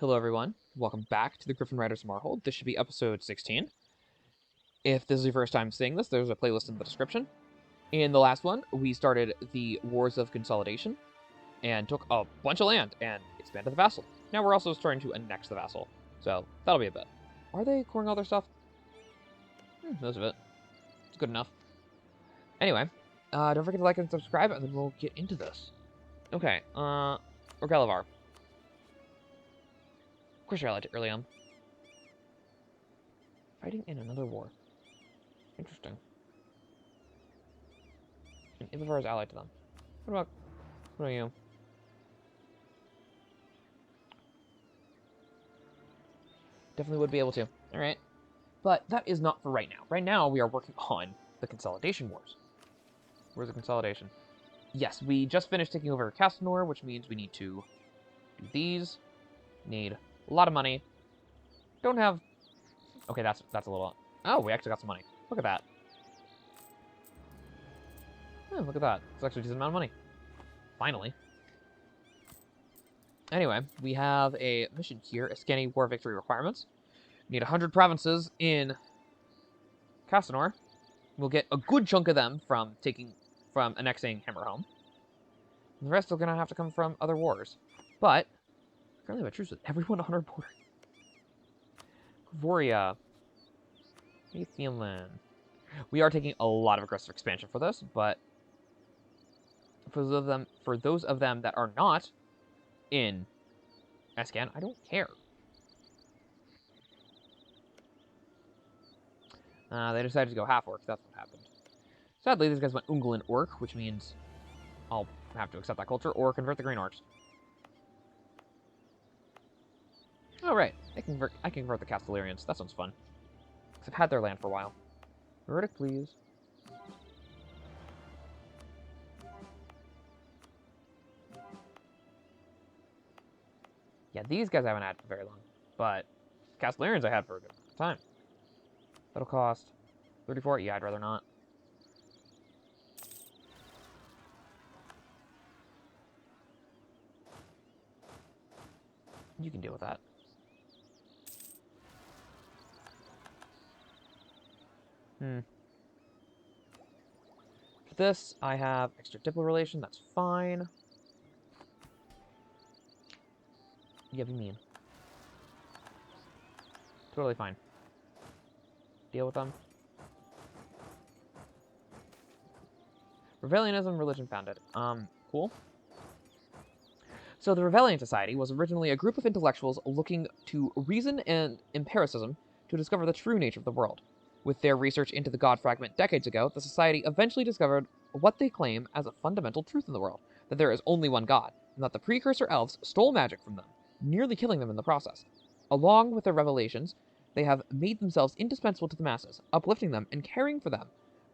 Hello everyone, welcome back to the Griffon Riders of Marrhold. This should be episode 16. If this is your first time seeing this, there's a playlist in the description. In the last one, we started the Wars of Consolidation, and took a bunch of land, and expanded the vassal. Now we're also starting to annex the vassal, so that'll be a bit. Are they coring all their stuff? Most of it. It's good enough. Anyway, don't forget to like and subscribe, and then we'll get into this. Okay, Orgalavar. Of course you're allied to Ilium. Fighting in another war. Interesting. And Ibavar is allied to them. What about you? Definitely would be able to. Alright. But that is not for right now. Right now, we are working on the Consolidation Wars. Where's the Consolidation? Yes, we just finished taking over Castanor, which means we need to do these. Need a lot of money. Don't have... Okay, that's a little... Oh, we actually got some money. Look at that. Oh, look at that. It's actually a decent amount of money. Finally. Anyway, we have a mission here, scanning war victory requirements. We need 100 provinces in Castanor. We'll get a good chunk of them from annexing Hammerhome. And the rest are going to have to come from other wars. But, currently we have a truce with everyone on our border. Voria. How you feeling? We are taking a lot of aggressive expansion for this, but for those of them that are not in Escan, I don't care. They decided to go half orc. That's what happened. Sadly, these guys went Ungolin orc, which means I'll have to accept that culture or convert the green orcs. Oh right, I can convert the Castellarians. That sounds fun. Because I've had their land for a while. Verdict, please. Yeah, these guys I haven't had for very long. But Castellarians I had for a good time. That'll cost 34. Yeah, I'd rather not. You can deal with that. For this, I have extra diplo relation. That's fine. Yeah, be mean. Totally fine. Deal with them. Rebellionism, religion founded. Cool. So the Rebellion Society was originally a group of intellectuals looking to reason and empiricism to discover the true nature of the world. With their research into the God Fragment decades ago, the Society eventually discovered what they claim as a fundamental truth in the world, that there is only one God, and that the precursor Elves stole magic from them, nearly killing them in the process. Along with their revelations, they have made themselves indispensable to the masses, uplifting them and caring for them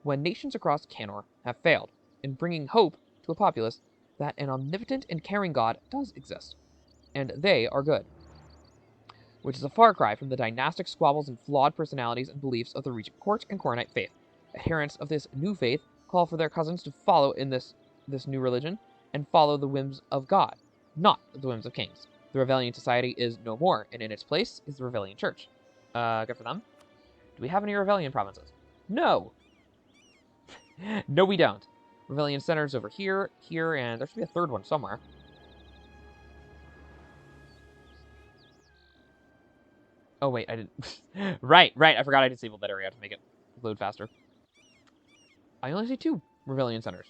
when nations across Castanor have failed, in bringing hope to a populace that an omnipotent and caring God does exist, and they are good. Which is a far cry from the dynastic squabbles and flawed personalities and beliefs of the Regent Court and Coronite faith. Adherents of this new faith call for their cousins to follow in this new religion and follow the whims of God, not the whims of kings. The Rebellion Society is no more, and in its place is the Rebellion Church. Good for them. Do we have any Rebellion provinces? No! No, we don't. Rebellion centers over here, here, and there should be a third one somewhere. Oh, wait, I didn't... right, I forgot I disabled that area to make it load faster. I only see 2 Rebellion centers.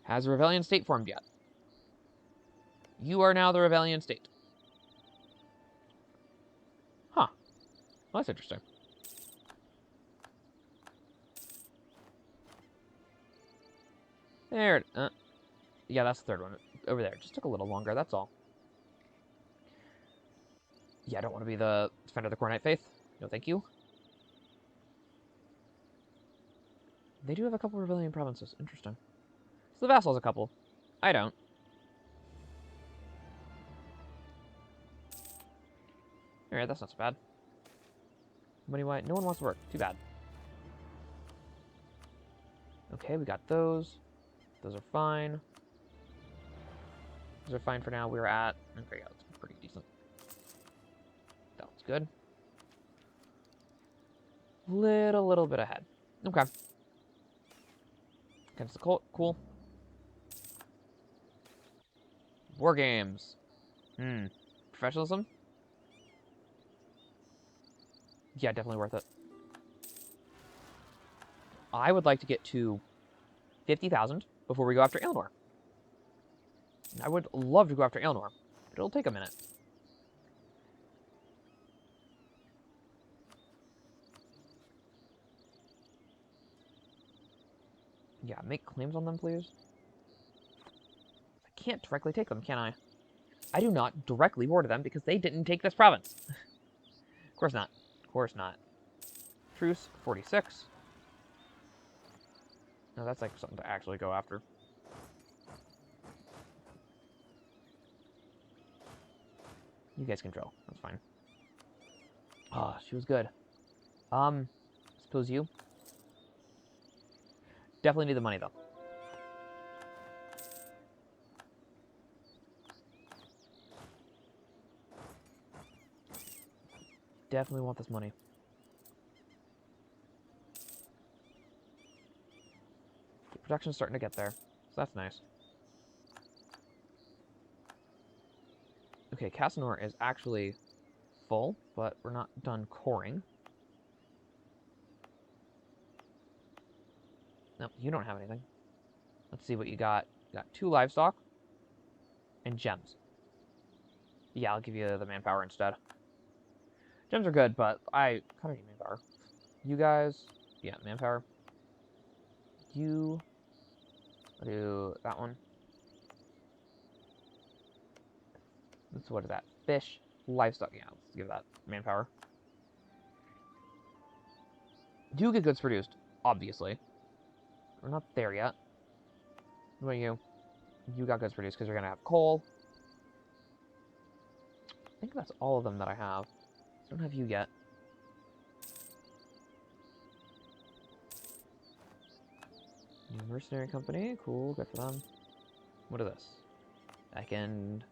Has a Rebellion state formed yet? You are now the Rebellion state. Huh. Well, that's interesting. There. Yeah, that's the third one. Over there. It just took a little longer, that's all. Yeah, I don't want to be the defender of the Coronite faith. No, thank you. They do have a couple Rebellion provinces. Interesting. So the vassal has a couple. I don't. Alright, that's not so bad. Money-wise, no one wants to work. Too bad. Okay, we got those. Those are fine. Those are fine for now. We're at... Okay, yeah, that's pretty decent. That was good. Little bit ahead. Okay. Against the cult. Cool. War games. Professionalism? Yeah, definitely worth it. I would like to get to 50,000 before we go after Eleanor. I would love to go after Eleanor, but it'll take a minute. Yeah, make claims on them, please. I can't directly take them, can I? I do not directly war to them because they didn't take this province. Of course not. Of course not. Truce, 46. No, that's like something to actually go after. You guys can drill. That's fine. Ah, she was good. Suppose you. Definitely need the money, though. Definitely want this money. The production's starting to get there, so that's nice. Okay, Castanor is actually full, but we're not done coring. No, you don't have anything. Let's see what you got. You got 2 livestock and gems. Yeah, I'll give you the manpower instead. Gems are good, but I kind of need manpower. You guys, yeah, manpower. You, I'll do that one. What is that? Fish, livestock. Yeah, let's give that manpower. Do get goods produced, obviously. We're not there yet. What about you? You got goods produced because you're going to have coal. I think that's all of them that I have. I don't have you yet. New mercenary company. Cool, good for them. What is this? I can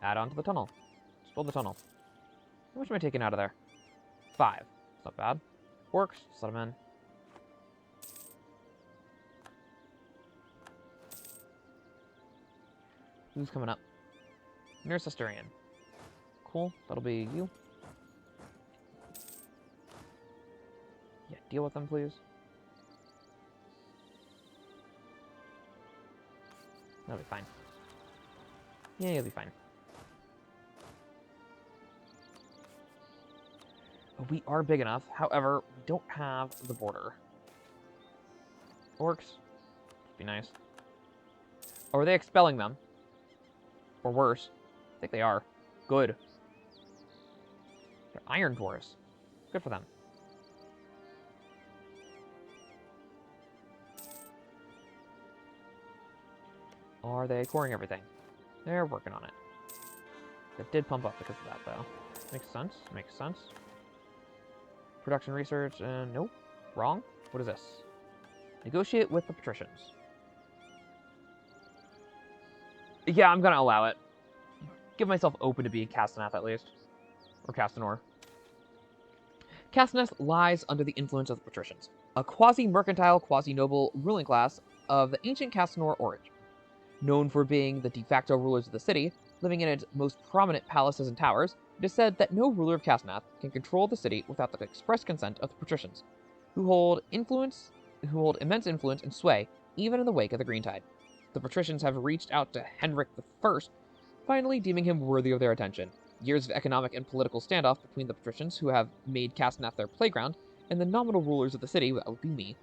add on to the tunnel. Let's build the tunnel. How much am I taking out of there? 5. It's not bad. Orcs, just let them in. Who's coming up? Near-Cestarian. Cool, that'll be you. Yeah, deal with them, please. That'll be fine. Yeah, you'll be fine. But we are big enough. However, we don't have the border. Orcs. Be nice. Or are they expelling them? Or worse. I think they are. Good. They're Iron Dwarves. Good for them. Are they coring everything? They're working on it. It did pump up because of that, though. Makes sense. Makes sense. Production research, nope. Wrong. What is this? Negotiate with the Patricians. Yeah, I'm gonna allow it. Give myself open to being Castonath, at least. Or Castanor. Castonath lies under the influence of the Patricians, a quasi-mercantile, quasi-noble ruling class of the ancient Castanor origin. Known for being the de facto rulers of the city, living in its most prominent palaces and towers, it is said that no ruler of Castonath can control the city without the express consent of the Patricians, who hold immense influence and sway, even in the wake of the Greentide. The Patricians have reached out to Henrik I, finally deeming him worthy of their attention. Years of economic and political standoff between the Patricians, who have made Castonath their playground, and the nominal rulers of the city, that would be me,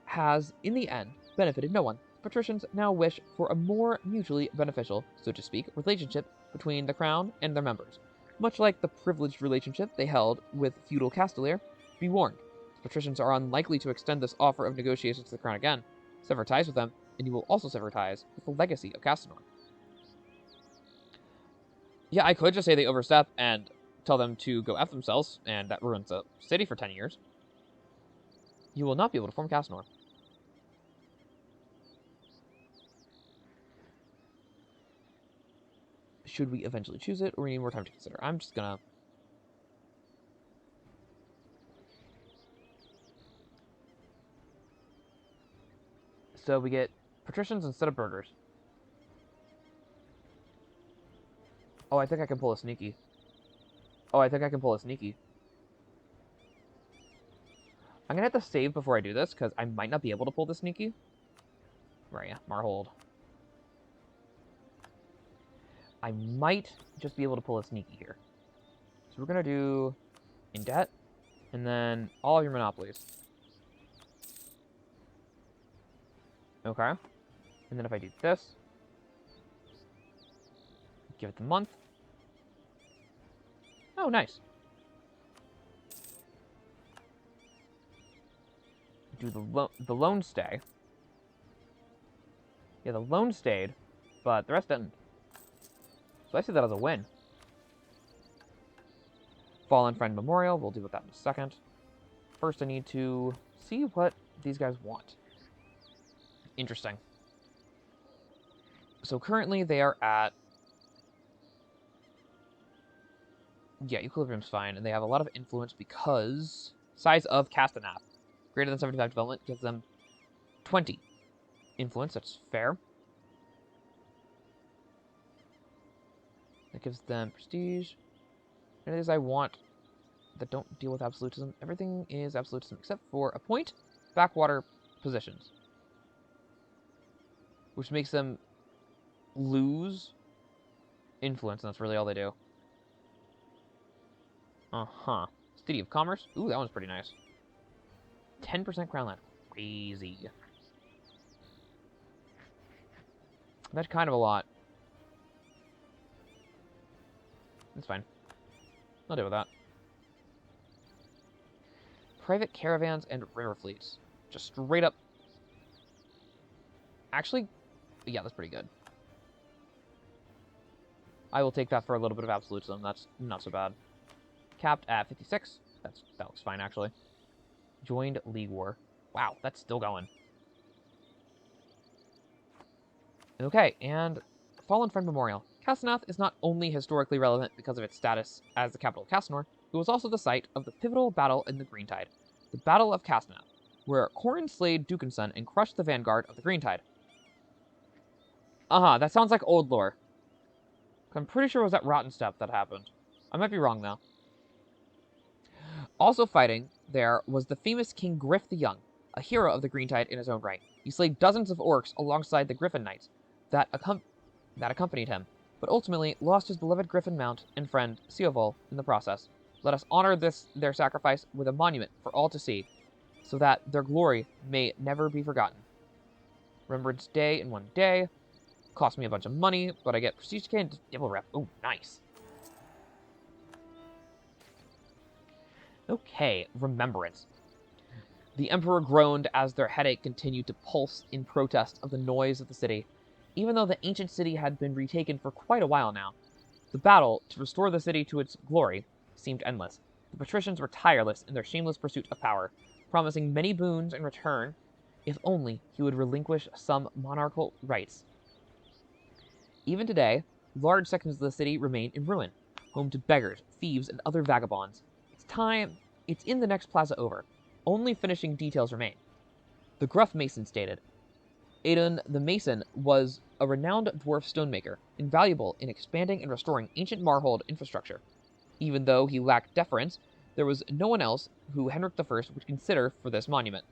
has, in the end, benefited no one. Patricians now wish for a more mutually beneficial, so to speak, relationship between the crown and their members. Much like the privileged relationship they held with feudal Castellar, be warned, the Patricians are unlikely to extend this offer of negotiations to the crown again. Sever ties with them, and you will also sever ties with the legacy of Castanor. Yeah, I could just say they overstep and tell them to go F themselves, and that ruins the city for 10 years. You will not be able to form Castanor. should we eventually choose it, or we need more time to consider? I'm just gonna... So we get patricians instead of burghers. Oh, I think I can pull a sneaky. I'm gonna have to save before I do this, because I might not be able to pull the sneaky. Where are you? Marrhold. I might just be able to pull a sneaky here. So we're gonna do in debt, and then all of your monopolies. Okay. And then if I do this, give it the month. Oh, nice. Do the loan stay. Yeah, the loan stayed, but the rest didn't. So I see that as a win. Fallen Friend Memorial, we'll deal with that in a second. First, I need to see what these guys want. Interesting. So currently they are at... Yeah, equilibrium's fine, and they have a lot of influence because... Size of Castonath. Greater than 75 development gives them 20 influence, that's fair. That gives them prestige. And it is I want that don't deal with absolutism. Everything is absolutism except for a point, backwater positions. Which makes them lose influence, and that's really all they do. Uh-huh. City of Commerce. Ooh, that one's pretty nice. 10% crown land. Crazy. That's kind of a lot. That's fine. I'll deal with that. Private caravans and river fleets. Just straight up. Actually, yeah, that's pretty good. I will take that for a little bit of absolutism. That's not so bad. Capped at 56. That looks fine, actually. Joined League War. Wow, that's still going. Okay, and Fallen Friend Memorial. Castonath is not only historically relevant because of its status as the capital of Castanor, it was also the site of the pivotal battle in the Greentide, the Battle of Castonath, where Corin slayed Dukenson and crushed the vanguard of the Greentide. That sounds like old lore. I'm pretty sure it was at Rottenstep that happened. I might be wrong, though. Also fighting there was the famous King Griff the Young, a hero of the Greentide in his own right. He slayed dozens of orcs alongside the Griffon Knights that accompanied him, but ultimately lost his beloved Griffon mount and friend, Seovol, in the process. Let us honor their sacrifice with a monument for all to see, so that their glory may never be forgotten. Remembrance Day in 1 day. Cost me a bunch of money, but I get Prestige and Devil Rep. Oh, nice. Okay, Remembrance. The Emperor groaned as their headache continued to pulse in protest of the noise of the city. Even though the ancient city had been retaken for quite a while now, the battle to restore the city to its glory seemed endless. The Patricians were tireless in their shameless pursuit of power, promising many boons in return if only he would relinquish some monarchical rights. Even today, large sections of the city remain in ruin, home to beggars, thieves, and other vagabonds. It's in the next plaza over. Only finishing details remain. The Gruff Mason stated, Adon the Mason was a renowned dwarf stonemaker, invaluable in expanding and restoring ancient Marrhold infrastructure. Even though he lacked deference, there was no one else who Henrik I would consider for this monument.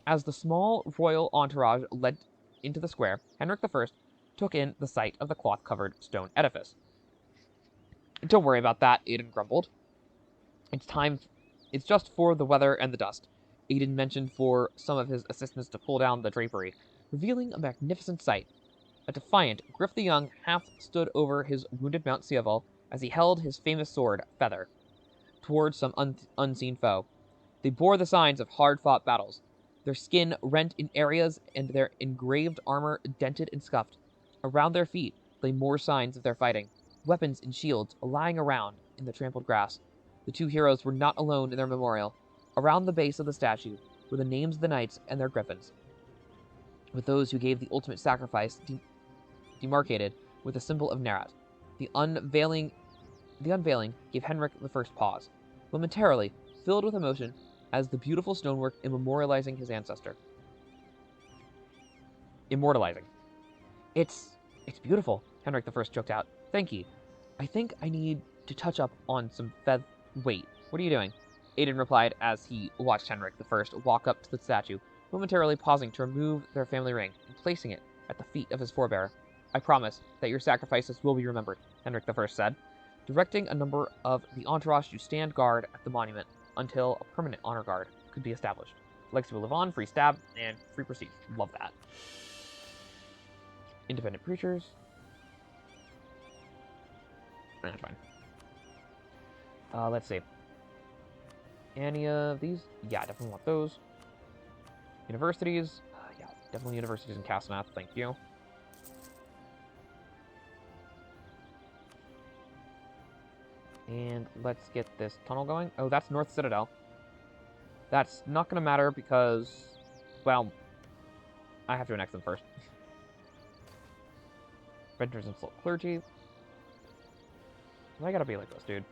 As the small royal entourage led into the square, Henrik I took in the sight of the cloth-covered stone edifice. Don't worry about that, Adon grumbled. It's just for the weather and the dust. Adon mentioned for some of his assistants to pull down the drapery, revealing a magnificent sight. A defiant, Griff the Young half stood over his wounded Mount Seoval as he held his famous sword, Feather, towards some unseen foe. They bore the signs of hard-fought battles, their skin rent in areas and their engraved armor dented and scuffed. Around their feet lay more signs of their fighting, weapons and shields lying around in the trampled grass. The two heroes were not alone in their memorial. Around the base of the statue were the names of the knights and their griffins, with those who gave the ultimate sacrifice demarcated with a symbol of Nerat. The unveiling gave Henrik I pause, momentarily filled with emotion as the beautiful stonework immortalizing his ancestor. It's beautiful, Henrik I choked out. Thank you. I think I need to touch up on some Wait, what are you doing? Aiden replied as he watched Henrik I walk up to the statue, momentarily pausing to remove their family ring and placing it at the feet of his forebearer. I promise that your sacrifices will be remembered, Henrik I said, directing a number of the entourage to stand guard at the monument until a permanent honor guard could be established. Legacy will live on, free stab, and free prestige. Love that. Independent preachers. That's fine. Let's see. Any of these? Yeah, definitely want those. Universities? Yeah, definitely universities in Castonath. Thank you. And let's get this tunnel going. Oh, that's North Citadel. That's not going to matter because, well, I have to annex them first. Renters and Slope Clergy. Why gotta be like this, dude?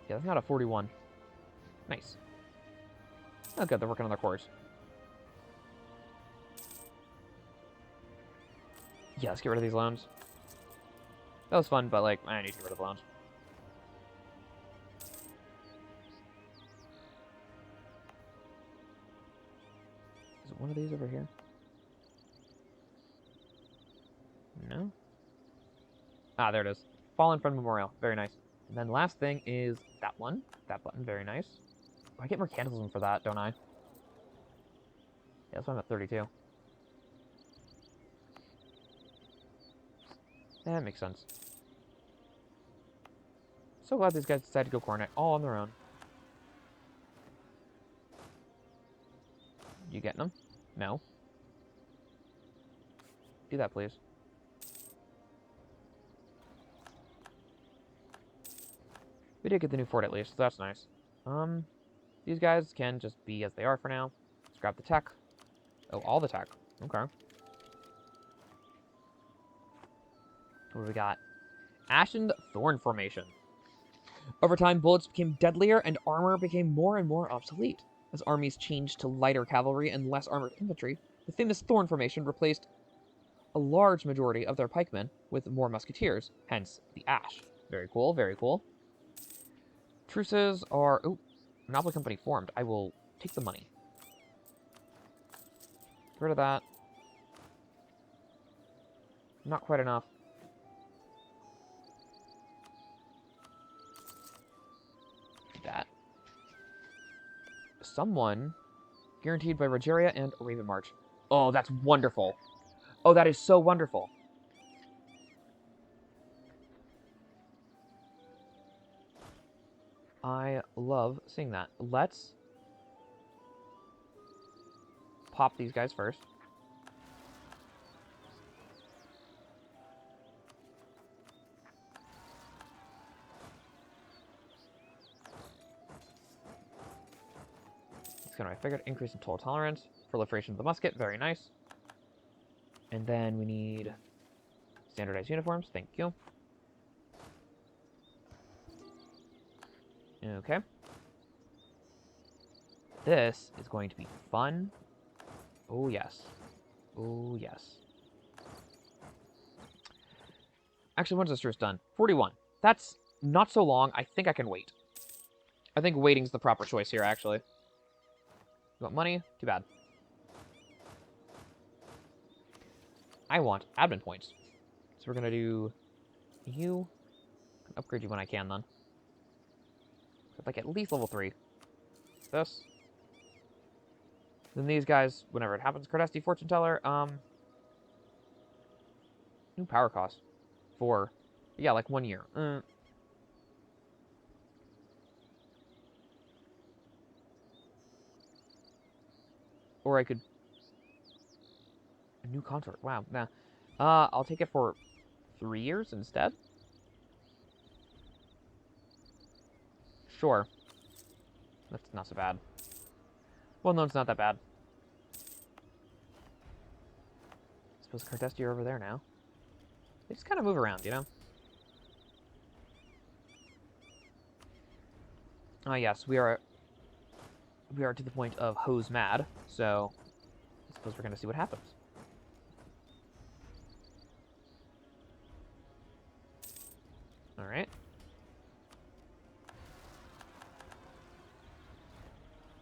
Yeah, that's not a 41. Nice. Oh, good, they're working on their cores. Yeah, let's get rid of these loans. That was fun, but, like, I need to get rid of loans. Is it one of these over here? No? Ah, there it is. Fallen Friend Memorial. Very nice. And then last thing is that one. That button. Very nice. I get mercantilism for that, don't I? Yeah, that's why I'm at 32. That makes sense. So glad these guys decided to go coordinate all on their own. You getting them? No. Do that, please. We did get the new fort at least, so that's nice. These guys can just be as they are for now. Let's grab the tech. Oh, all the tech. Okay. What do we got? Ashen Thorn Formation. Over time, bullets became deadlier and armor became more and more obsolete. As armies changed to lighter cavalry and less armored infantry, the famous Thorn Formation replaced a large majority of their pikemen with more musketeers, hence the Ash. Very cool, very cool. Truces are... Oh, Monopoly Company formed. I will take the money. Get rid of that. Not quite enough. That. Someone guaranteed by Rogeria and Arabian March. Oh, that's wonderful. Oh, that is so wonderful. I love seeing that. Let's pop these guys first. It's kind of, I figured, increase in total tolerance. Proliferation of the musket, very nice. And then we need standardized uniforms, thank you. Okay. This is going to be fun. Oh, yes. Oh, yes. Actually, when's this truce done? 41. That's not so long. I think I can wait. I think waiting's the proper choice here, actually. You want money? Too bad. I want admin points. So we're going to do you. Upgrade you when I can, then. Like at least level 3. This. Then these guys, whenever it happens, Cardesti Fortune Teller, new power cost. 4. Yeah, like 1 year. Or I could... A new consort. Wow, nah. I'll take it for 3 years instead. Sure. That's not so bad. Well, no, it's not that bad. suppose Cardestia are over there now. They just kind of move around, you know? Ah, yes, we are to the point of hose mad, so I suppose we're going to see what happens. Alright.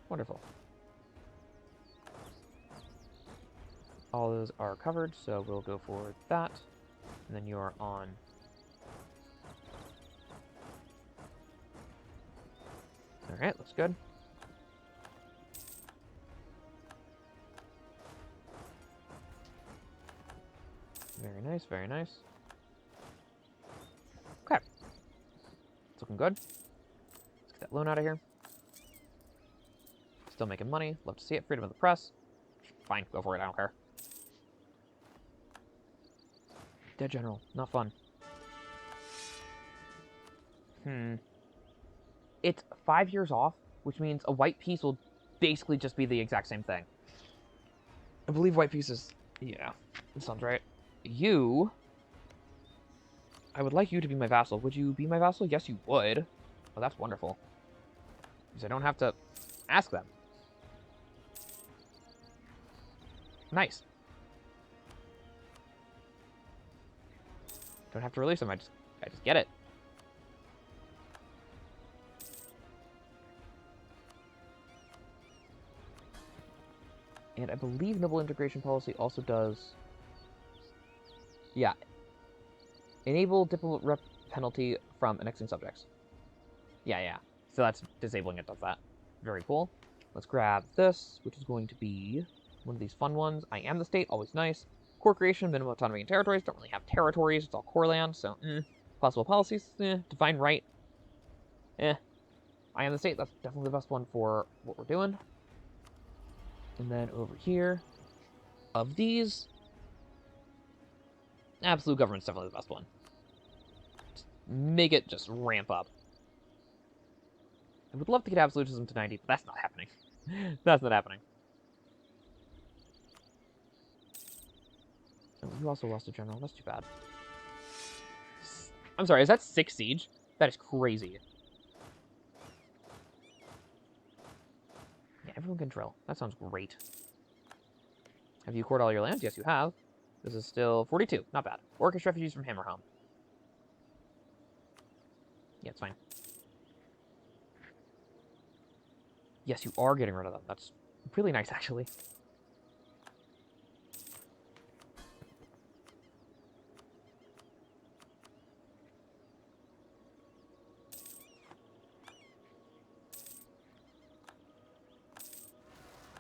Wonderful. All those are covered, so we'll go for that. And then you're on... Alright, looks good. Very nice, very nice. Okay. It's looking good. Let's get that loan out of here. Still making money. Love to see it. Freedom of the press. Fine, go for it. I don't care. Dead general. Not fun. It's 5 years off, which means a white piece will basically just be the exact same thing. I believe white piece is... Yeah, that sounds right. You... I would like you to be my vassal. Would you be my vassal? Yes, you would. Oh, that's wonderful. Because I don't have to ask them. Nice. Don't have to release them. I just get it. And I believe noble integration policy also does... Yeah. Enable diplomat rep penalty from annexing subjects. Yeah. So that's disabling it, does that. Very cool. Let's grab this, which is going to be one of these fun ones. I am the state, always nice. Core creation, minimum autonomy and territories. Don't really have territories, it's all core land, so Possible policies, Divine right. I am the state, that's definitely the best one for what we're doing. And then over here, of these, absolute government's definitely the best one. Just make it just ramp up. I would love to get absolutism to 90, but that's not happening. That's not happening. Oh, you also lost a general. That's too bad. I'm sorry, is that 6 siege? That is crazy. Yeah, everyone can drill. That sounds great. Have you cored all your lands? Yes, you have. This is still 42. Not bad. Orcish refugees from Hammerhelm. Yeah, it's fine. Yes, you are getting rid of them. That's really nice, actually.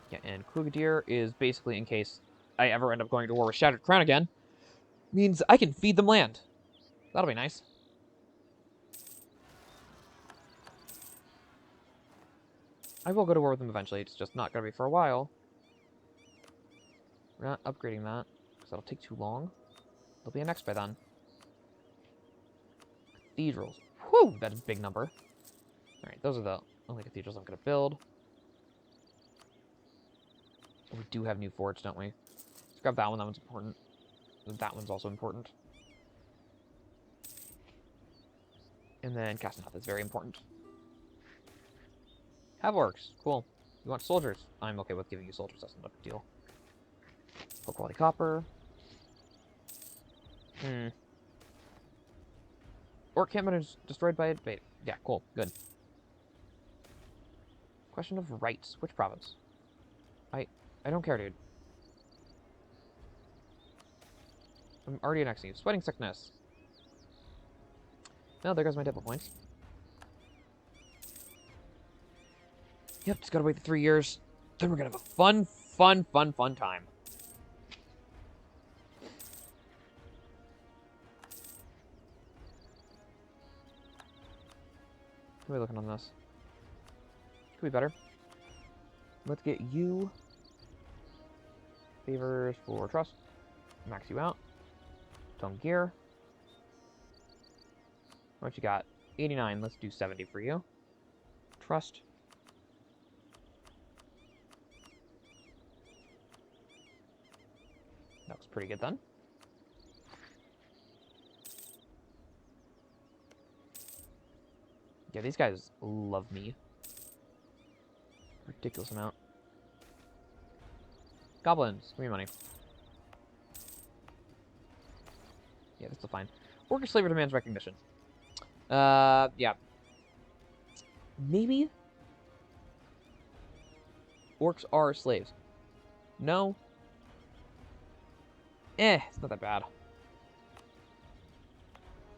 Yeah, and Klugadir is basically in case I ever end up going to war with Shattered Crown again. Means I can feed them land. That'll be nice. I will go to war with them eventually. It's just not going to be for a while. We're not upgrading that, because that'll take too long. They'll be annexed by then. Cathedrals. Whew, that's a big number. Alright, those are the only cathedrals I'm going to build. We do have new forts, don't we? Let's grab that one. That one's important. That one's also important. And then Castonath is very important. Have orcs. Cool. You want soldiers? I'm okay with giving you soldiers. That's not a big deal. Poor quality copper. Orc campment is destroyed by it. Wait. Yeah, cool. Good. Question of rights. Which province? I don't care, dude. I'm already annexing you. Sweating sickness. No, there goes my depot points. Yep, just gotta wait the 3 years. Then we're gonna have a fun time. How are we looking on this? Could be better. Let's get you favors for trust. Max you out. Tone gear. What you got? 89. Let's do 70 for you. Trust. That was pretty good then. Yeah, these guys love me. Ridiculous amount. Goblins, give me money. Yeah, that's still fine. Orcish slavery demands recognition. Yeah. Maybe? Orcs are slaves. No? It's not that bad.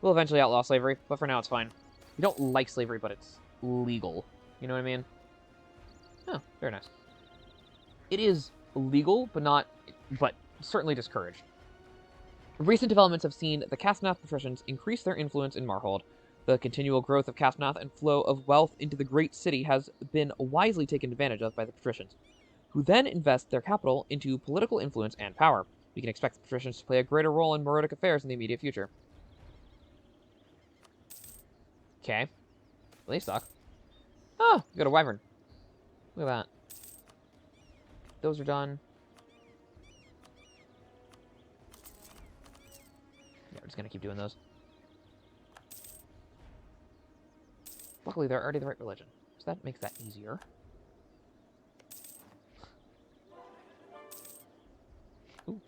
We'll eventually outlaw slavery, but for now it's fine. We don't like slavery, but it's legal. You know what I mean? Oh, very nice. It is legal, but certainly discouraged. Recent developments have seen the Castonath Patricians increase their influence in Marrhold. The continual growth of Castonath and flow of wealth into the great city has been wisely taken advantage of by the Patricians, who then invest their capital into political influence and power. We can expect the Patricians to play a greater role in Marrhodic affairs in the immediate future. Okay. Well, they suck. Oh, we got a wyvern. Look at that. Those are done. Yeah, we're just gonna keep doing those. Luckily, they're already the right religion, so that makes that easier. Ooh.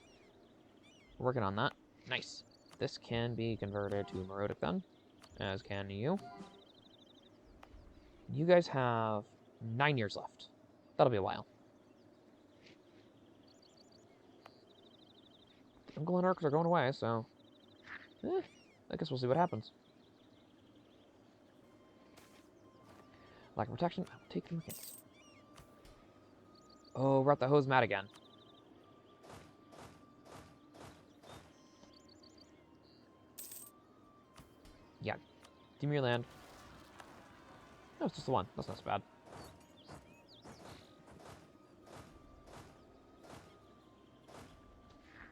We're working on that. Nice. This can be converted to Marrhodic then, as can you. You guys have 9 years left. That'll be a while. The Ungol and Orcs are going away, so... I guess we'll see what happens. Lack of protection, I will take the hits. Oh, we're at the hose mat again. Yeah. Give me your land. No, it's just the one. That's not so bad.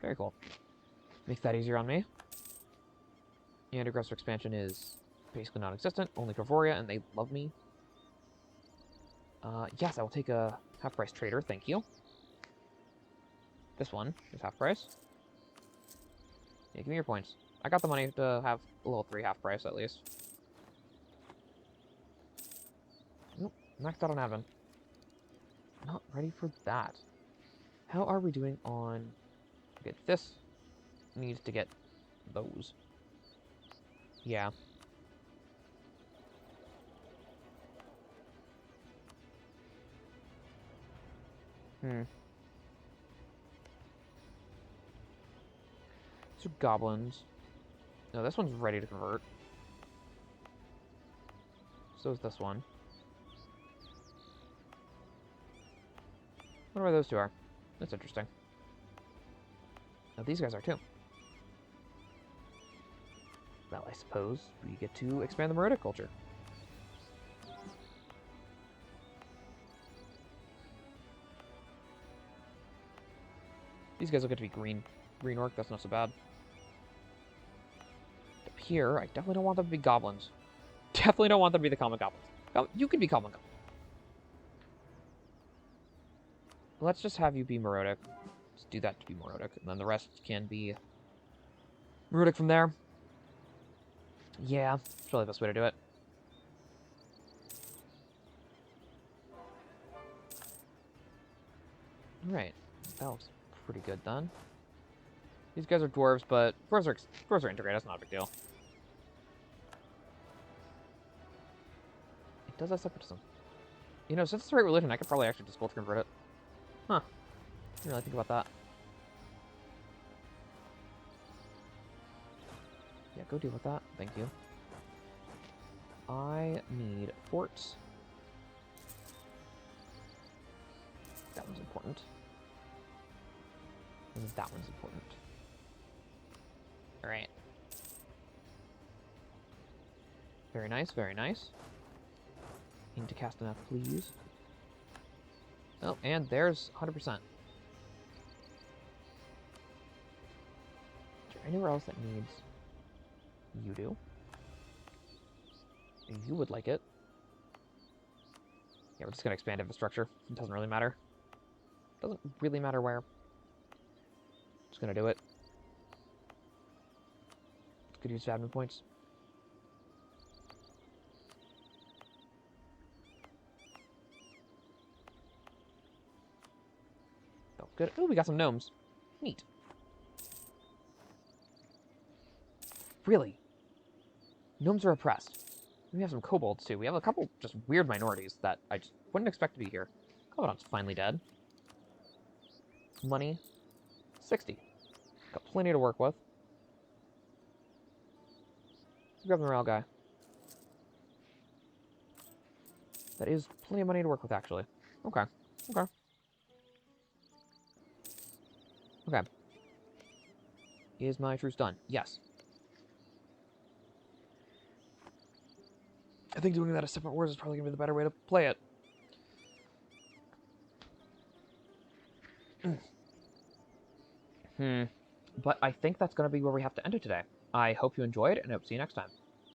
Very cool. Makes that easier on me. And aggressor expansion is basically non-existent. Only Corvoria, and they love me. Yes, I will take a half-price trader. Thank you. This one is half price. Yeah, give me your points. I got the money to have a level 3 half price at least. Nope, maxed out on admin. Not ready for that. How are we doing on... Okay, this needs to get those. Yeah. These are goblins. No, this one's ready to convert. So is this one. I wonder where those two are. That's interesting. Now these guys are too. Well, I suppose we get to expand the Marrhodic culture. These guys will get to be green. Green orc, that's not so bad. Up here, I definitely don't want them to be goblins. Definitely don't want them to be the common goblins. You can be common goblins. Let's just have you be Marrhodic. Let's do that to be Marrhodic, and then the rest can be Marrhodic from there. Yeah, it's probably the best way to do it. Alright, that looks pretty good then. These guys are dwarves, but dwarves are integrated, that's not a big deal. It does have separatism. You know, since it's the right religion, I could probably actually just culture convert it. Huh. Didn't really think about that. Yeah, go deal with that. Thank you. I need forts. That one's important. And that one's important. Alright. Very nice, very nice. Into Castonath, please. Oh, and there's 100%. Is there anywhere else that needs... You do? You would like it. Yeah, we're just gonna expand infrastructure. It doesn't really matter. Doesn't really matter where. Just gonna do it. Could use admin points. Oh, good. Oh, we got some gnomes. Neat. Really? Gnomes are oppressed. We have some kobolds, too. We have a couple just weird minorities that I just wouldn't expect to be here. Covenant's finally dead. Money. 60. Got plenty to work with. Grab the morale guy. That is plenty of money to work with, actually. Okay. Okay. Okay. Is my truce done? Yes. I think doing that as separate wars is probably going to be the better way to play it. But I think that's going to be where we have to end it today. I hope you enjoyed, and I hope to see you next time.